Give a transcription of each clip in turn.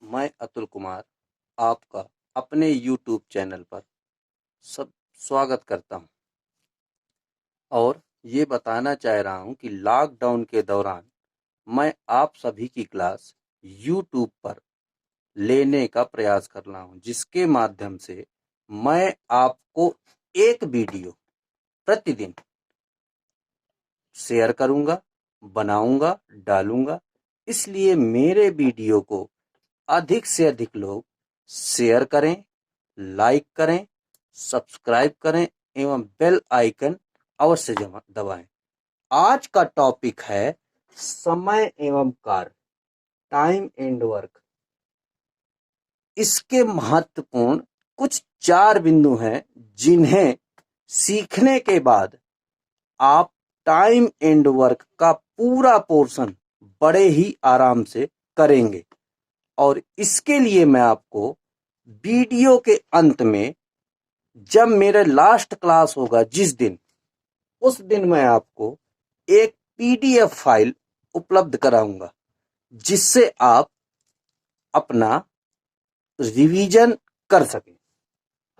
मैं अतुल कुमार आपका अपने YouTube चैनल पर सब स्वागत करता हूं और ये बताना चाह रहा हूं कि लॉकडाउन के दौरान मैं आप सभी की क्लास YouTube पर लेने का प्रयास कर रहा हूं, जिसके माध्यम से मैं आपको एक वीडियो प्रतिदिन शेयर करूंगा, बनाऊंगा, डालूंगा। इसलिए मेरे वीडियो को अधिक से अधिक लोग शेयर करें, लाइक करें, सब्सक्राइब करें एवं बेल आइकन अवश्य दबाएं। आज का टॉपिक है समय एवं कार्य, टाइम एंड वर्क। इसके महत्वपूर्ण कुछ 4 बिंदु हैं जिन्हें सीखने के बाद आप टाइम एंड वर्क का पूरा पोर्शन बड़े ही आराम से करेंगे। और इसके लिए मैं आपको वीडियो के अंत में, जब मेरे लास्ट क्लास होगा जिस दिन, उस दिन मैं आपको एक पीडीएफ फाइल उपलब्ध कराऊंगा, जिससे आप अपना रिवीजन कर सकें।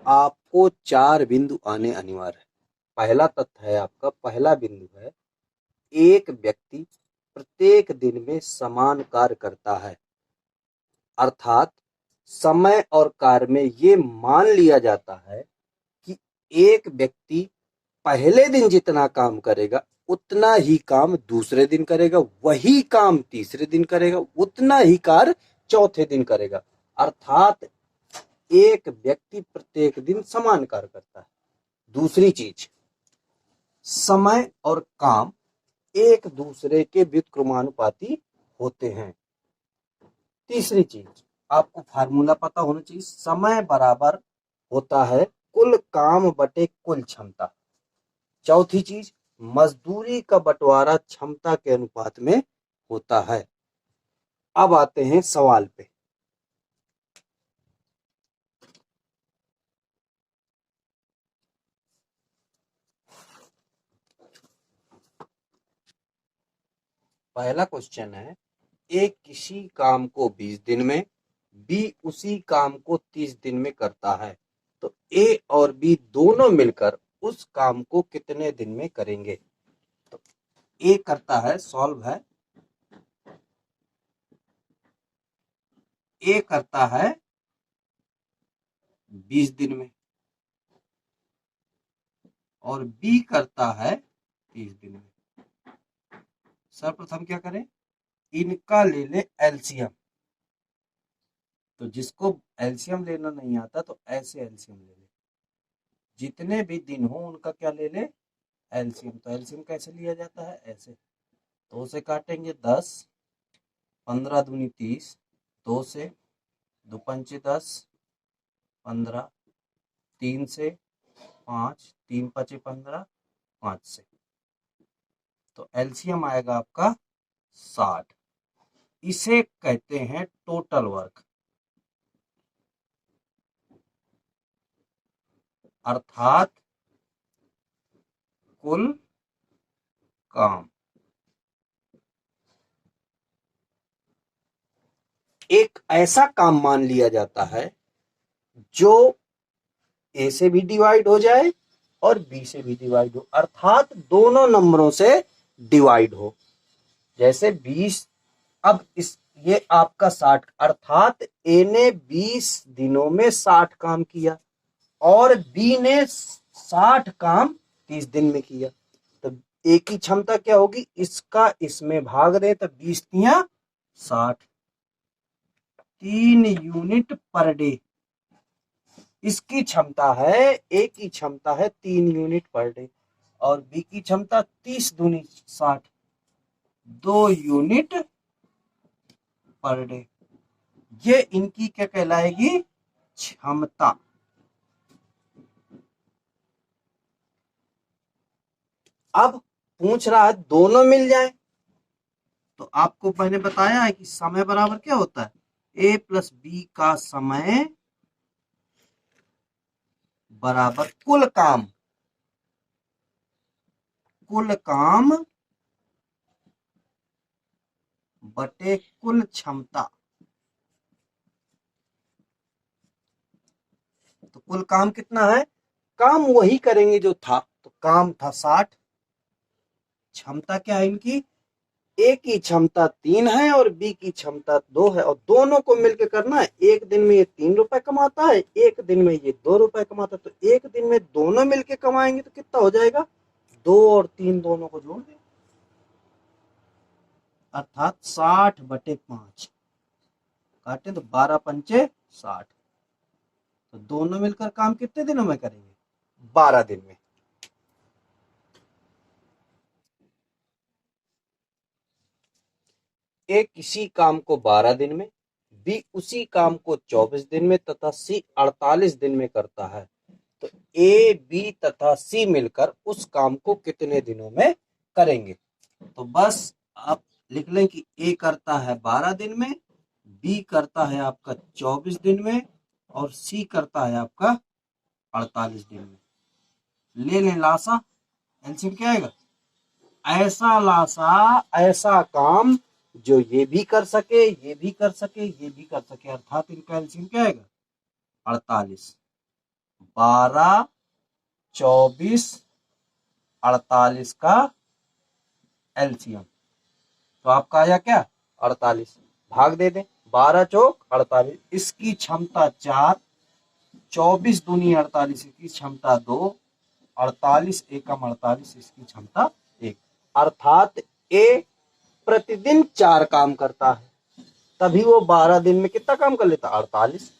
आपको 4 बिंदु आने अनिवार्य है। पहला तथ्य है, आपका पहला बिंदु है, एक व्यक्ति प्रत्येक दिन में समान कार्य करता है। अर्थात समय और कार्य में ये मान लिया जाता है कि एक व्यक्ति पहले दिन जितना काम करेगा उतना ही काम दूसरे दिन करेगा, वही काम तीसरे दिन करेगा, उतना ही कार्य चौथे दिन करेगा। अर्थात एक व्यक्ति प्रत्येक दिन समान कार्य करता है। दूसरी चीज, समय और काम एक दूसरे के व्युत्क्रमानुपाती होते हैं। तीसरी चीज, आपको फार्मूला पता होना चाहिए, समय बराबर होता है कुल काम बटे कुल क्षमता। चौथी चीज, मजदूरी का बंटवारा क्षमता के अनुपात में होता है। अब आते हैं सवाल पे। पहला क्वेश्चन है, ए किसी काम को 20 दिन में, बी उसी काम को 30 दिन में करता है, तो ए और बी दोनों मिलकर उस काम को कितने दिन में करेंगे? तो ए करता है, सॉल्व है, ए करता है 20 दिन में और बी करता है 30 दिन में। सर्वप्रथम क्या करें, इनका ले ले एलसीएम। तो जिसको एलसीएम लेना नहीं आता तो ऐसे एलसीएम ले ले, जितने भी दिन हो उनका क्या ले ले, एलसीएम। तो एलसीएम कैसे लिया जाता है, ऐसे। तो उसे काटेंगे 10, 15 दूनी 30, 2 से, 2 पंचे 10, 15, 3 से 5, 3 पचे 15, 5 से, तो एलसीएम आएगा आपका 60। इसे कहते हैं टोटल वर्क, अर्थात कुल काम। एक ऐसा काम मान लिया जाता है जो ए से भी डिवाइड हो जाए और बी से भी डिवाइड हो, अर्थात दोनों नंबरों से डिवाइड हो। जैसे 20, अब इस ये आपका 60, अर्थात ए ने 20 दिनों में 60 काम किया और बी ने 60 काम 30 दिन में किया। तो ए की क्षमता क्या होगी, इसका इसमें भाग दें तो 20 तिया 60, 3 यूनिट पर डे इसकी क्षमता है। ए की क्षमता है 3 यूनिट पर डे और बी की क्षमता 30 दूनी 60, 2 यूनिट पर डे। ये इनकी क्या कहलाएगी, क्षमता। अब पूछ रहा है दोनों मिल जाए, तो आपको पहले बताया है कि समय बराबर क्या होता है, ए प्लस बी का समय बराबर कुल काम, कुल काम बटे कुल क्षमता। तो कुल काम कितना है, काम वही करेंगे जो था, तो काम था 60, क्षमता क्या है इनकी, ए की क्षमता 3 है और बी की क्षमता 2 है, और दोनों को मिलकर करना है। एक दिन में ये 3 रुपए कमाता है, एक दिन में ये 2 रुपए कमाता है, तो एक दिन में दोनों मिलकर कमाएंगे तो कितना हो जाएगा, 2 और 3 दोनों को जोड़ दें, अर्थात 60/5 काटे तो 12 पंचे 60, तो दोनों मिलकर काम कितने दिनों में करेंगे, 12 दिन में। ए किसी काम को 12 दिन में, बी उसी काम को 24 दिन में तथा सी 48 दिन में करता है, तो ए बी तथा सी मिलकर उस काम को कितने दिनों में करेंगे। तो बस आप लिख लें कि ए करता है 12 दिन में, बी करता है आपका 24 दिन में, और सी करता है आपका 48 दिन में। ले लें लासा, एलसीएम क्या आएगा, ऐसा लासा ऐसा काम जो ये भी कर सके, ये भी कर सके, ये भी कर सके, अर्थात इनका एलसीएम क्या आएगा, 48, 12, 24, 48 का एलसीएम, तो आपका आया क्या 48, भाग दे दें, 12 चौक 48, इसकी क्षमता 4, 24 दूनी 48, इसकी क्षमता 2, 48 एकम 48, इसकी क्षमता 1, अर्थात ए प्रतिदिन 4 काम करता है, तभी वो 12 दिन में कितना काम कर लेता, 48।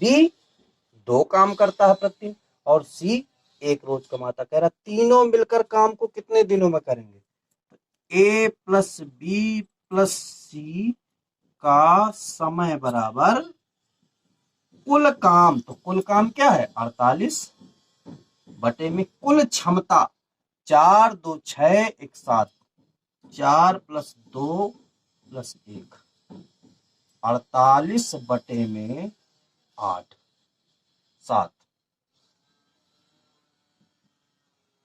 बी 2 काम करता है प्रतिदिन, और सी 1 रोज कमाता। कह रहा तीनों मिलकर काम को कितने दिनों में करेंगे, ए प्लस बी प्लस सी का समय बराबर कुल काम, तो कुल काम क्या है 48 बटे में कुल क्षमता 4 2 6 1 7, 4 + 2 + 1, 48 बटे में 8 7,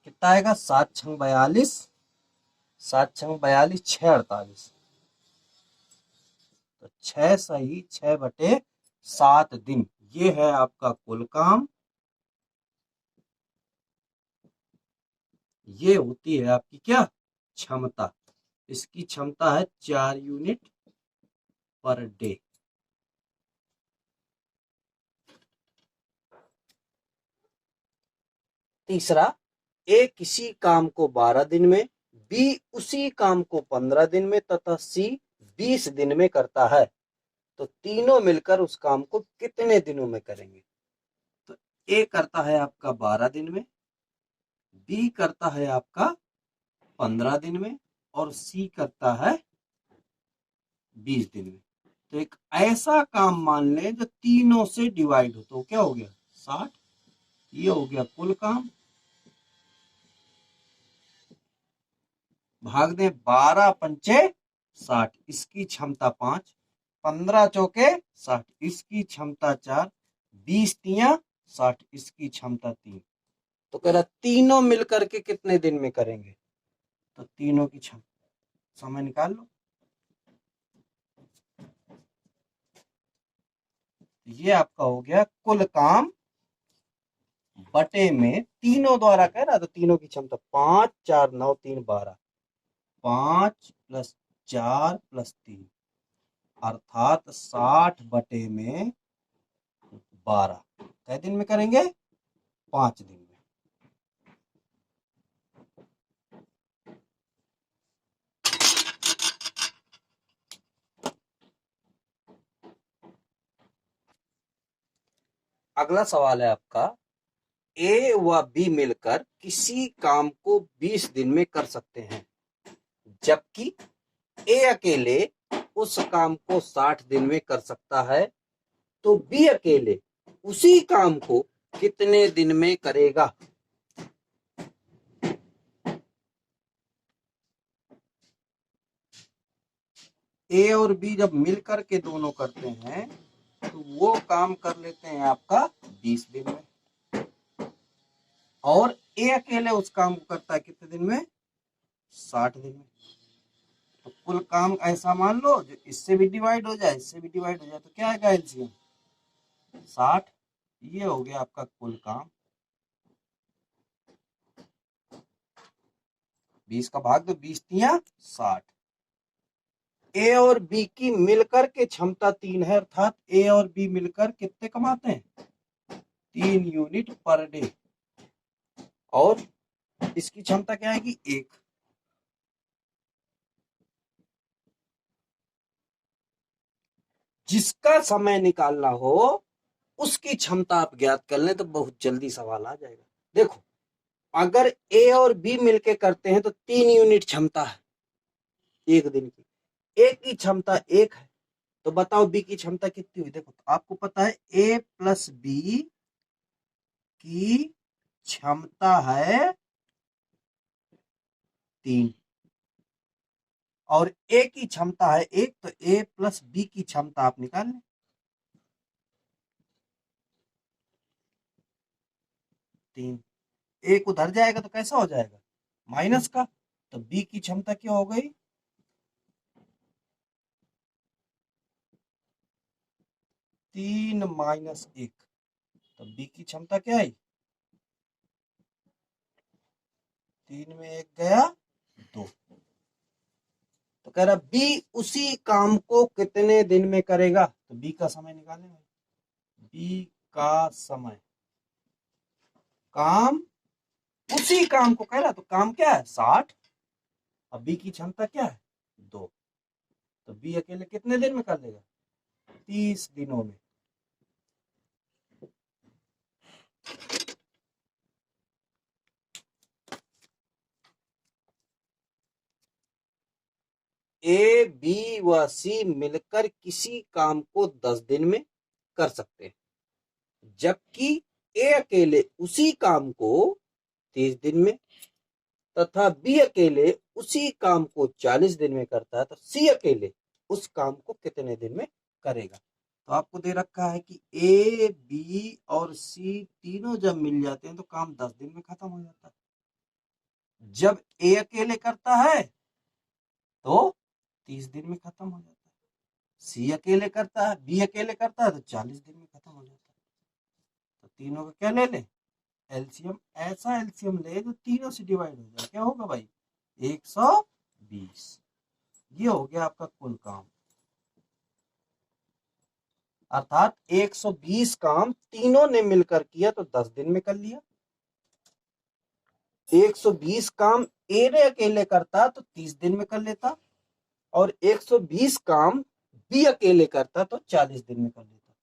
कितना आएगा 7 × 42, 7 × 42 6 48, तो 6 सही 6/7 दिन, ये है आपका कुल काम। ये होती है आपकी क्या क्षमता, इसकी क्षमता है 4 यूनिट पर डे। तीसरा, ए किसी काम को 12 दिन में, बी उसी काम को 15 दिन में तथा सी 20 दिन में करता है, तो तीनों मिलकर उस काम को कितने दिनों में करेंगे। तो ए करता है आपका 12 दिन में, बी करता है आपका 15 दिन में, और सी करता है 20 दिन में। तो एक ऐसा काम मान लें जो तीनों से डिवाइड हो, तो क्या हो गया 60, ये हो गया कुल काम, भाग दें 12 पंचे 60, इसकी क्षमता 5, 15 चौके 60, इसकी क्षमता 4, 20 तिया 60, इसकी क्षमता 3, तो कह रहा तीनों मिलकर के कितने दिन में करेंगे, तो तीनों की क्षमता समय निकाल लो, ये आपका हो गया कुल काम बटे में तीनों द्वारा, कह रहा तो तीनों की क्षमता 5 4 9 3 12, 5 + 4 + 3, अर्थात 60 बटे में 12, कै दिन में करेंगे 5 दिन में। अगला सवाल है आपका, ए व बी मिलकर किसी काम को 20 दिन में कर सकते हैं, जबकि ए अकेले उस काम को 60 दिन में कर सकता है, तो बी अकेले उसी काम को कितने दिन में करेगा। ए और बी जब मिलकर के दोनों करते हैं तो वो काम कर लेते हैं आपका 20 दिन में, और ए अकेले उस काम को करता है कितने दिन में 60 दिन में। तो कुल काम ऐसा मान लो जो इससे भी डिवाइड हो जाए, इससे भी डिवाइड हो जाए, तो क्या आएगा एलसीएम 60, ये हो गया आपका कुल काम। 20 का भाग दो, 20 तिया 60। ए और बी की मिलकर के क्षमता 3 है, अर्थात ए और बी मिलकर कितने कमाते हैं? 3 यूनिट पर डे। और इसकी क्षमता क्या आएगी? 1। जिसका समय निकालना हो उसकी क्षमता आप ज्ञात कर लें तो बहुत जल्दी सवाल आ जाएगा। देखो, अगर ए और बी मिलके करते हैं तो 3 यूनिट क्षमता है एक दिन की। ए की क्षमता 1 है, तो बताओ बी की क्षमता कितनी हुई? देखो, तो आपको पता है ए प्लस बी की क्षमता है 3 और ए की क्षमता है 1, तो ए प्लस बी की क्षमता आप निकाल लें। 3 एक उधर जाएगा तो कैसा हो जाएगा? माइनस का। तो बी की क्षमता क्या हो गई? 3 माइनस 1। तो बी की क्षमता क्या आई? 3 में 1 गया 2। तो कह रहा बी उसी काम को कितने दिन में करेगा? तो बी का समय निकालें। बी का समय, काम, उसी काम को कह रहा, तो काम क्या है? 60। अब बी की क्षमता क्या है? 2। तो बी अकेले कितने दिन में कर लेगा? 30 दिनों में। ए बी व सी मिलकर किसी काम को 10 दिन में कर सकते हैं, जबकि ए अकेले उसी काम को 30 दिन में तथा बी अकेले उसी काम को 40 दिन में करता है, तो सी अकेले उस काम को कितने दिन में करेगा? तो आपको दे रखा है कि ए बी और सी तीनों जब मिल जाते हैं तो काम 10 दिन में खत्म हो जाता है। जब ए अकेले करता है तो 30 दिन में खत्म हो जाता है, सी अकेले करता है, बी अकेले करता है तो 40 दिन में खत्म हो जाता है। तो तीनों का क्या ले ले? एलसीएम। ऐसा एलसीएम ले जो तीनों से डिवाइड हो जाए। क्या होगा भाई? 120। ये हो गया आपका कुल काम। अर्थात 120 काम तीनों ने मिलकर किया तो 10 दिन में कर लिया। 120 काम ए ने अकेले करता तो 30 दिन में कर लेता, और 120 काम बी अकेले करता तो 40 दिन में कर लेता।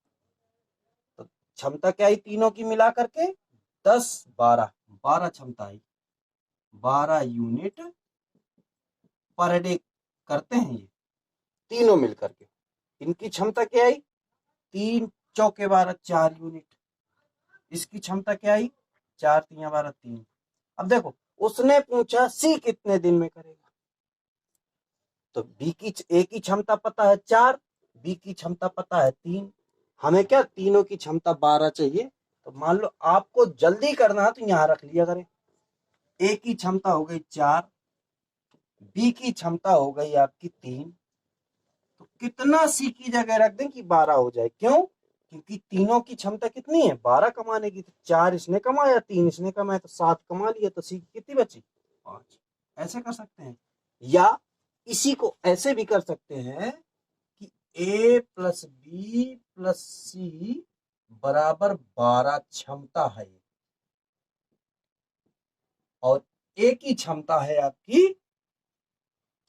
तो क्षमता क्या आई तीनों की मिला करके? 10 12 12 क्षमता आई। 12 यूनिट पर डे करते हैं ये तीनों मिलकर के। इनकी क्षमता क्या आई? 3 चौके 12 4 यूनिट। इसकी क्षमता क्या आई? 4 तिया 12 3। अब देखो, उसने पूछा सी कितने दिन में करेगा, तो बी की ए की क्षमता पता है 4, बी की क्षमता पता है 3। हमें क्या तीनों की क्षमता 12 चाहिए। तो मान लो आपको जल्दी करना है तो यहां रख लिया करें। ए की क्षमता हो गई 4, बी की क्षमता हो गई आपकी 3। तो कितना सी की जगह रख दें कि 12 हो जाए? क्यों? क्योंकि तीनों की क्षमता कितनी है? 12 कमाने की। तो 4 इसने कमाया, 3 इसने कमाया, तो 7 कमा लिया। तो सी कितनी बची? 5। ऐसे कर सकते हैं, या इसी को ऐसे भी कर सकते हैं कि ए प्लस बी प्लस सी बराबर 12 क्षमता है, और ए की क्षमता है आपकी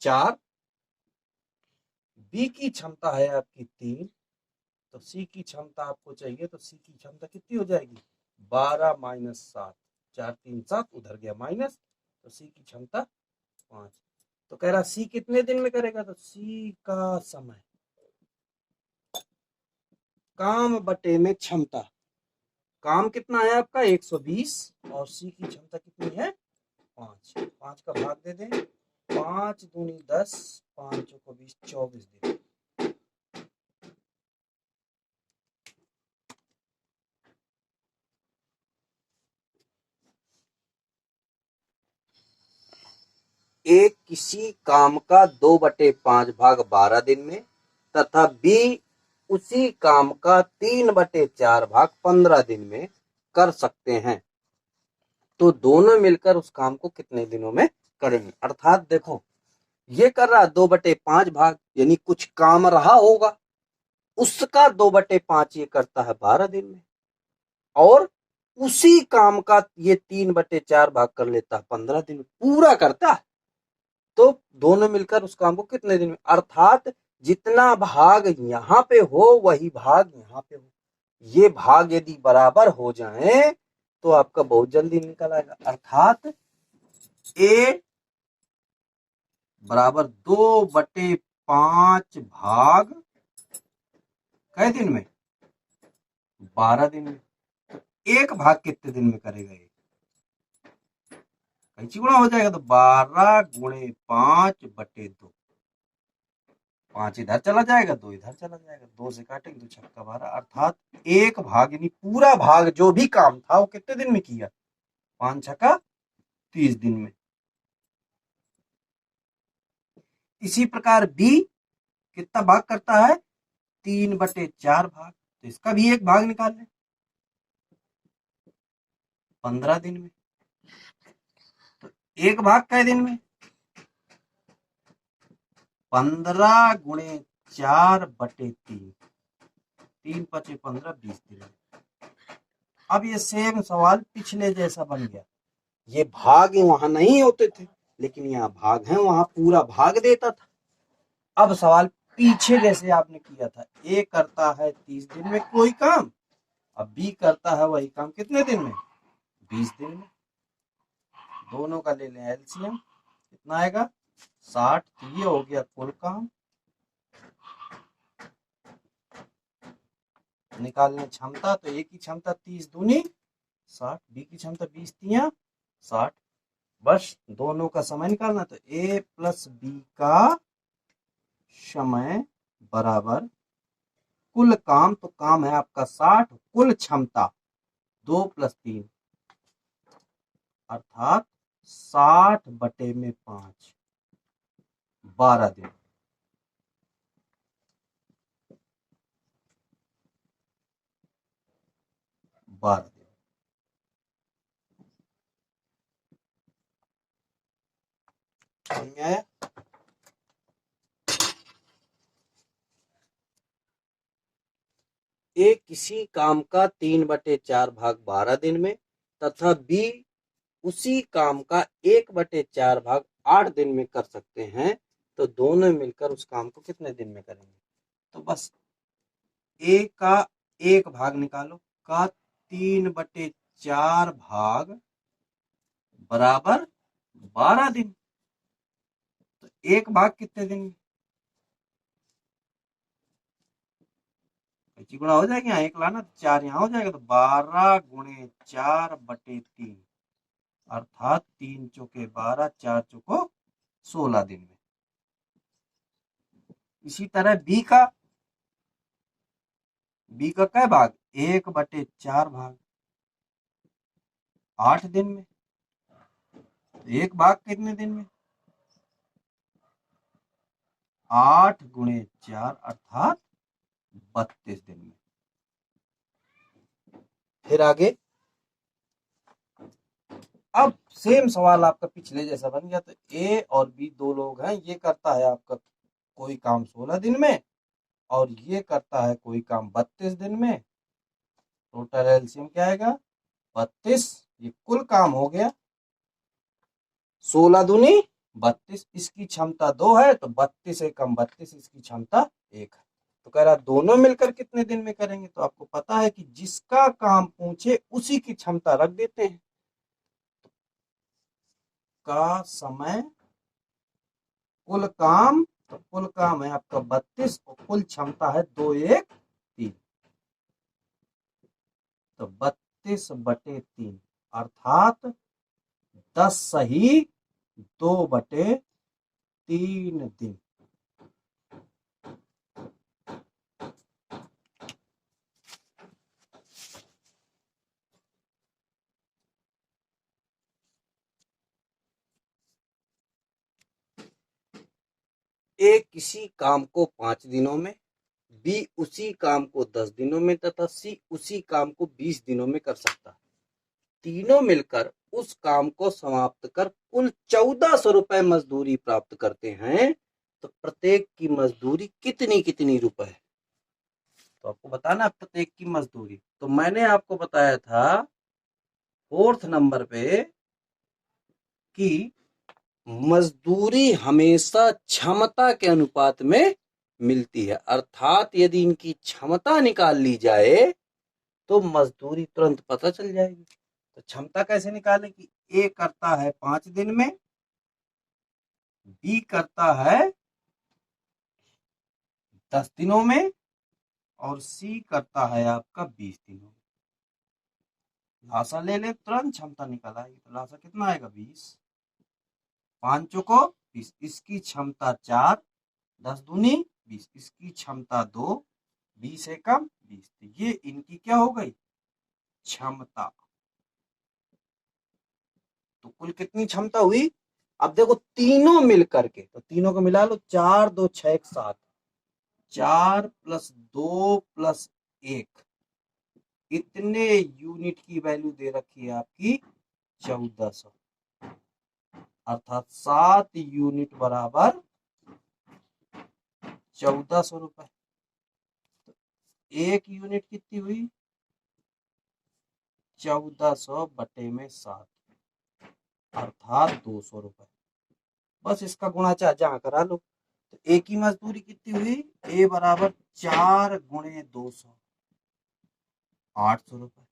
4, बी की क्षमता है आपकी 3, तो सी की क्षमता आपको चाहिए, तो सी की क्षमता कितनी हो जाएगी? 12 माइनस 7, 4 3 7, उधर गया माइनस, तो सी की क्षमता 5। तो कह रहा सी कितने दिन में करेगा? तो सी का समय, काम बटे में क्षमता। काम कितना है आपका? 120, और सी की क्षमता कितनी है? 5। 5 का भाग दे दें। 5 दूनी 10, 5 चौको 20, 24 दिन। ए किसी काम का 2/5 भाग 12 दिन में तथा बी उसी काम का 3/4 भाग 15 दिन में कर सकते हैं, तो दोनों मिलकर उस काम को कितने दिनों में करेंगे। अर्थात देखो, ये कर रहा 2/5 भाग, यानी कुछ काम रहा होगा, उसका 2/5 ये करता है 12 दिन में, और उसी काम का ये 3/4 भाग कर लेता है 15 दिन में, पूरा करता है। तो दोनों मिलकर उस काम को कितने दिन में, अर्थात जितना भाग यहाँ पे हो वही भाग यहाँ पे हो, ये भाग यदि बराबर हो जाए तो आपका बहुत जल्दी निकल आएगा। अर्थात ए बराबर 2/5 भाग कै दिन में, 12 दिन में। एक भाग कितने दिन में करेगा ये, कैंची गुणा हो जाएगा, तो 12 गुणे 5/2, 5 इधर चला जाएगा, 2 इधर चला जाएगा, 2 से काटेंगे 2 छक्का 12, अर्थात एक भाग यानी पूरा भाग जो भी काम था वो कितने दिन में किया, 5 छक्का 30 दिन में। इसी प्रकार बी कितना भाग करता है, 3/4 भाग, तो इसका भी एक भाग निकाल ले 15 दिन में। तो एक भाग कै दिन में, 15 गुणे 4/3, 3 पचे 15, 20 दिन में। अब ये सेम सवाल पिछले जैसा बन गया, ये भाग वहां नहीं होते थे, लेकिन यहाँ भाग है, वहां पूरा भाग देता था। अब सवाल पीछे जैसे आपने किया था, ए करता है 30 दिन में कोई काम, अब बी करता है वही काम कितने दिन में, 20 दिन में। दोनों का ले लें एलसीएम, कितना आएगा 60, तो ये हो गया कुल काम। निकालने क्षमता, तो ए की क्षमता 30 दूनी 60, बी की क्षमता 20 तिया 60, बस दोनों का समय निकालना, तो ए प्लस बी का समय बराबर कुल काम, तो काम है आपका 60, कुल क्षमता 2 + 3 अर्थात 60/5, 12 दिन। समझ में आया। ए किसी काम का 3/4 भाग 12 दिन में, तथा बी उसी काम का 1/4 भाग 8 दिन में कर सकते हैं, तो दोनों मिलकर उस काम को कितने दिन में करेंगे। तो बस ए का एक भाग निकालो, का 3/4 भाग बराबर 12 दिन, तो एक भाग कितने दिन में, गुणा हो जाएगा, यहाँ एक लाना 4 यहाँ हो जाएगा, तो 12 गुणे 4/3 अर्थात 3 चौके 12, 4 चौको 16 दिन में। इसी तरह बी का क्या भाग, 1/4 भाग 8 दिन में, एक भाग कितने दिन में, 8 गुणे 4 अर्थात 32 दिन में। फिर आगे, अब सेम सवाल आपका पिछले जैसा बन गया, तो ए और बी दो लोग हैं, ये करता है आपका कोई काम 16 दिन में, और ये करता है कोई काम 32 दिन में। टोटल एलसीएम क्या आएगा 32, ये कुल काम हो गया 16 दूनी 32, इसकी क्षमता 2 है, तो 32 एकम 32, इसकी क्षमता 1 है। तो कह रहा दोनों मिलकर कितने दिन में करेंगे, तो आपको पता है कि जिसका काम पूछे उसी की क्षमता रख देते हैं। का समय कुल काम, तो कुल काम है आपका 32 और कुल क्षमता है 2 1 3, तो 32/3 अर्थात 10 सही 2/3 दिन। ए किसी काम को 5 दिनों में, बी उसी काम को 10 दिनों में तथा सी उसी काम को 20 दिनों में कर सकता है। तीनों मिलकर उस काम को समाप्त कर कुल 1400 रुपए मजदूरी प्राप्त करते हैं, तो प्रत्येक की मजदूरी कितनी कितनी रुपए है? तो आपको बताना प्रत्येक की मजदूरी। तो मैंने आपको बताया था 4th नंबर पे कि मजदूरी हमेशा क्षमता के अनुपात में मिलती है, अर्थात यदि इनकी क्षमता निकाल ली जाए तो मजदूरी तुरंत पता चल जाएगी। तो क्षमता कैसे निकालें कि ए करता है 5 दिन में, बी करता है 10 दिनों में और सी करता है आपका 20 दिनों में। लासा ले ले, तुरंत क्षमता निकल आएगी। तो लासा कितना आएगा 20, 5 चौको 20, इसकी क्षमता 4, 10 दूनी 20, इसकी क्षमता 2, 20 एकम 20। तो ये इनकी क्या हो गई क्षमता। तो कुल कितनी क्षमता हुई? अब देखो तीनों मिल करके, तो तीनों को मिला लो, 4 2 6 7, 4 + 2 + 1, इतने यूनिट की वैल्यू दे रखी है आपकी 1400, अर्थात 7 यूनिट बराबर 1400 रुपए। तो एक यूनिट कितनी हुई 1400 बटे में 7, अर्थात 200 रुपए। बस इसका गुणा चार जहां करा लो। तो ए की मजदूरी कितनी हुई, ए बराबर 4 × 200, 800 रुपए।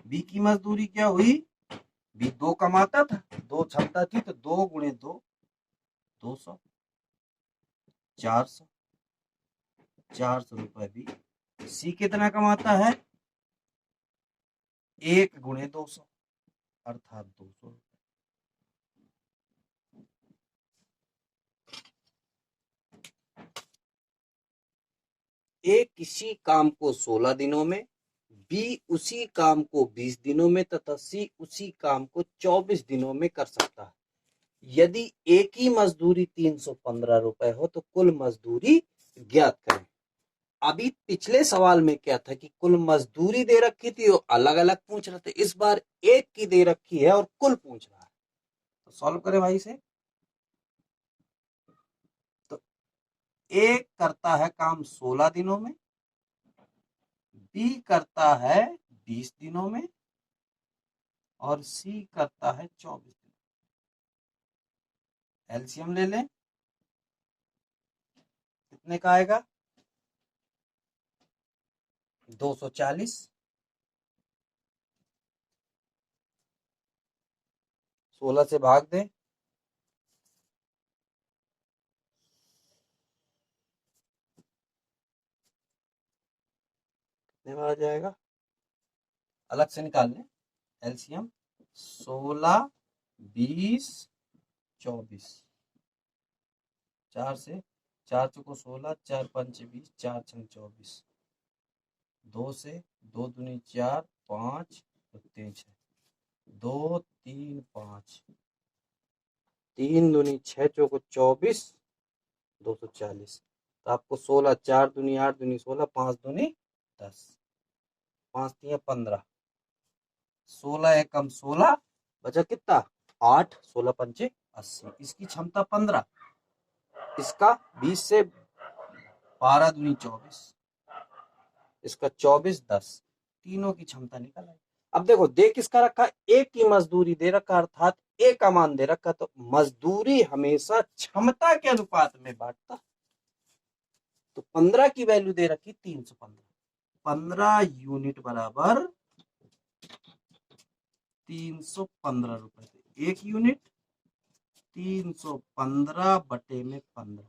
बी की मजदूरी क्या हुई, बी 2 कमाता था, 2 क्षमता थी, तो 2 × 2 200, 400, 400 रुपए बी। सी कितना कमाता है, 1 × 200, अर्थात 200 रुपए। ए किसी काम को 16 दिनों में, बी उसी काम को 20 दिनों में तथा सी उसी काम को 24 दिनों में कर सकता है। यदि ए की मजदूरी 315 रुपए हो तो कुल मजदूरी ज्ञात करें। अभी पिछले सवाल में क्या था कि कुल मजदूरी दे रखी थी, वो अलग अलग पूछ रहे थे। इस बार एक की दे रखी है और कुल पूछ रहा है, तो सॉल्व करें भाई से। तो ए करता है काम 16 दिनों में, बी करता है 20 दिनों में और सी करता है 24 दिनों में। एलसीएम ले लें, कितने का आएगा 240, 16 से भाग दें, कितने में आ जाएगा, अलग से निकाल लें एलसीएम। 16 20 24, 4 से 4 चौको 16, 4 5 20, 4 6 24, 2 से 2 दूनी 4, 5 और 3 6, 2 3 5, 3 दूनी 6 चौको 24, 240। तो आपको 16, 4 दूनी 8 दूनी 16, 5 दूनी 10, 5 3 15, 16 एकम 16, बचा कितना 8, 16 पंचे 80। इसकी क्षमता 15, इसका 20 से 12 दूनी 24, इसका 24 10, तीनों की क्षमता निकल आई। अब देखो दे किसका रखा, एक की मजदूरी दे रखा, अर्थात एक का मान दे रखा, तो मजदूरी हमेशा क्षमता के अनुपात में बांटता। तो 15 की वैल्यू दे रखी 315, 15 यूनिट बराबर 315 रुपए। एक यूनिट 315 बटे में 15,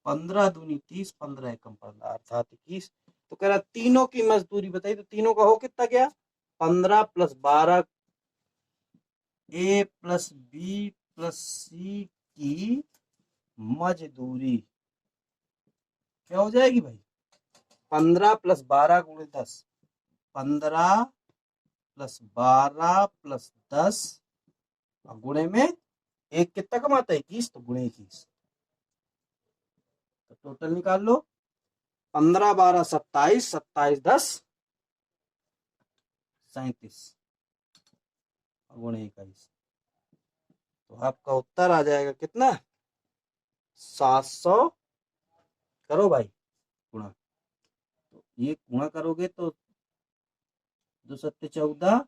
15 दूनी 30, 15 एकम 15, अर्थात 21। तो कह रहा तीनों की मजदूरी बताइए, तो तीनों का हो कितना गया 15 + 12, ए + बी + सी की मजदूरी क्या हो जाएगी भाई, 15 + 12 × 10, 15 + 12 + 10 और गुणे में एक कितना कमाता है 21, तो गुणे 21। टोटल निकाल लो। 15 12 27, 27 10 37 और 21, तो आपका उत्तर आ जाएगा कितना? 700। करो भाई गुणा, तो ये गुणा करोगे तो 2 सत्ते 14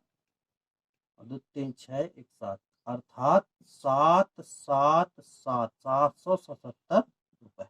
और 2 3 6 1 7, अर्थात 777 777 रुपए।